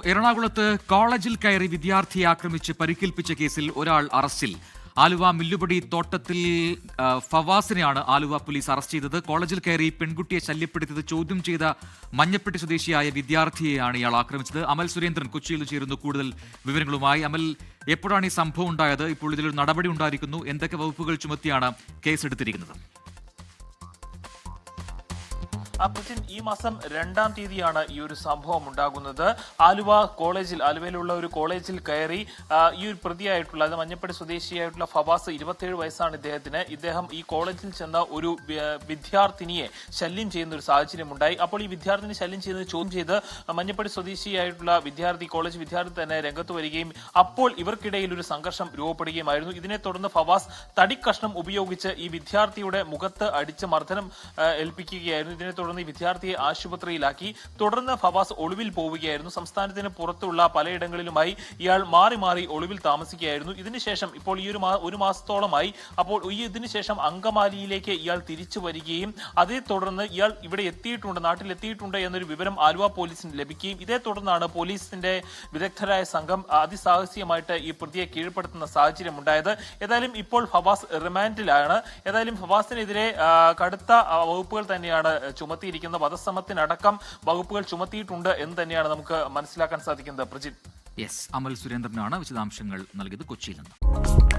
എറണാകുളത്ത് കോളേജിൽ കയറി വിദ്യാർത്ഥിയെ ആക്രമിച്ച് പരിക്കേൽപ്പിച്ച കേസിൽ ഒരാൾ അറസ്റ്റിൽ. ആലുവ മില്ലുപടി തോട്ടത്തിൽ ഫവാസിനെയാണ് ആലുവ പോലീസ് അറസ്റ്റ് ചെയ്തത്. കോളേജിൽ കയറി പെൺകുട്ടിയെ ശല്യപ്പെടുത്തിയത് ചോദ്യം ചെയ്ത മഞ്ഞപ്പെട്ടി സ്വദേശിയായ വിദ്യാർത്ഥിയെയാണ് ഇയാൾ ആക്രമിച്ചത്. അമൽ സുരേന്ദ്രൻ കൊച്ചിയിൽ ചേരുന്നു കൂടുതൽ വിവരങ്ങളുമായി. അമൽ, എപ്പോഴാണ് ഈ സംഭവം ഉണ്ടായത്? ഇപ്പോൾ ഇതിലൊരു നടപടി ഉണ്ടായിരിക്കുന്നു. എന്തൊക്കെ വകുപ്പുകൾ ചുമത്തിയാണ് കേസെടുത്തിരിക്കുന്നത്? ഈ മാസം 2-ാം തീയതിയാണ് ഈ ഒരു സംഭവം ഉണ്ടാകുന്നത്. ആലുവയിലുള്ള ഒരു കോളേജിൽ കയറി ഈ ഒരു പ്രതിയായിട്ടുള്ള മഞ്ഞപ്പടി സ്വദേശിയായിട്ടുള്ള ഫവാസ്, 27 വയസ്സാണ് ഇദ്ദേഹത്തിന്. ഇദ്ദേഹം ഈ കോളേജിൽ ചെന്ന ഒരു വിദ്യാർത്ഥിനിയെ ശല്യം ചെയ്യുന്ന ഒരു സാഹചര്യം ഉണ്ടായി. അപ്പോൾ ഈ വിദ്യാർത്ഥിനി ശല്യം ചെയ്യുന്നത് ചോദ്യം ചെയ്ത് മഞ്ഞപ്പടി സ്വദേശിയായിട്ടുള്ള കോളേജ് വിദ്യാർത്ഥി തന്നെ രംഗത്ത് വരികയും അപ്പോൾ ഇവർക്കിടയിൽ ഒരു സംഘർഷം രൂപപ്പെടുകയുമായിരുന്നു. ഇതിനെ തുടർന്ന് ഫവാസ് തടിക്കഷ്ണം ഉപയോഗിച്ച് ഈ വിദ്യാർത്ഥിയുടെ മുഖത്ത് അടിച്ച് മർദ്ദനം ഏൽപ്പിക്കുകയായിരുന്നു. ഇതിനെ തുടർന്ന് ഈ വിദ്യാർത്ഥിയെ ആശുപത്രിയിലാക്കി. തുടർന്ന് ഫവാസ് ഒളിവിൽ പോവുകയായിരുന്നു. സംസ്ഥാനത്തിന് പുറത്തുള്ള പലയിടങ്ങളിലുമായി ഇയാൾ മാറി മാറി ഒളിവിൽ താമസിക്കുകയായിരുന്നു. ഇതിനുശേഷം ഇപ്പോൾ ഈ ഒരു മാസത്തോളമായി. അപ്പോൾ ഇതിനുശേഷം അങ്കമാലിയിലേക്ക് ഇയാൾ തിരിച്ചു വരികയും അതേ തുടർന്ന് ഇയാൾ ഇവിടെ നാട്ടിലെത്തിയിട്ടുണ്ട് എന്നൊരു വിവരം ആലുവ പോലീസിന് ലഭിക്കുകയും ഇതേ തുടർന്നാണ് പോലീസിന്റെ വിദഗ്ധരായ സംഘം അതിസാഹസികമായിട്ട് ഈ പ്രതിയെ കീഴ്പ്പെടുത്തുന്ന സാഹചര്യം ഉണ്ടായത്. ഏതായാലും ഇപ്പോൾ ഫവാസ് റിമാൻഡിലാണ്. ഏതായാലും ഫവാസിനെതിരെ കടുത്ത വകുപ്പുകൾ തന്നെയാണ് ചുമത്തിയിരിക്കുന്നത്. വധശ്രമത്തിനടക്കം വകുപ്പുകൾ ചുമത്തിയിട്ടുണ്ട് എന്ന് തന്നെയാണ് നമുക്ക് മനസ്സിലാക്കാൻ സാധിക്കുന്നത്. പ്രജിത്ത്, അമൽ സുരേന്ദ്രനാണ് വിശദാംശങ്ങൾ നൽകിയത് കൊച്ചിയിൽ നിന്ന്.